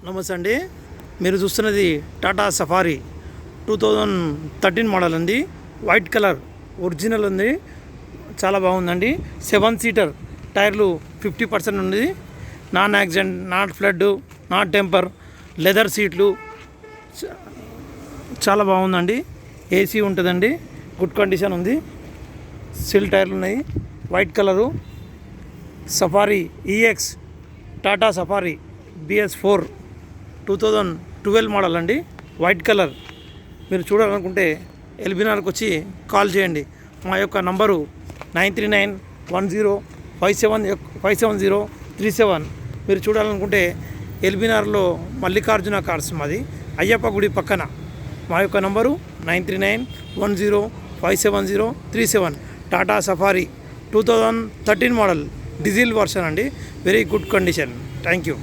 నమస్తే అండి. మీరు చూస్తున్నది టాటా సఫారీ 2013 మోడల్ ఉంది. వైట్ కలర్ ఒరిజినల్ ఉంది. చాలా బాగుందండి. 7 సీటర్ టైర్లు 50% ఉంది. Non accident, not flood, not temper, leather సీట్లు చాలా బాగుందండి. ఏసీ ఉంటుందండి. గుడ్ కండిషన్ ఉంది. సిల్ టైర్లు ఉన్నాయి. White colour Safari EX Tata Safari BS4 2012 model అండి. White colour. మీరు చూడాలనుకుంటే ఎల్బీనార్కి వచ్చి కాల్ చేయండి. మా యొక్క నంబరు 9391057037. మీరు చూడాలనుకుంటే ఎల్బీనార్లో మల్లికార్జున కార్స్ మాది, అయ్యప్ప గుడి పక్కన. మా యొక్క number 9390570737. Tata Safari 2013 model diesel version అండి. Very good condition. Thank you.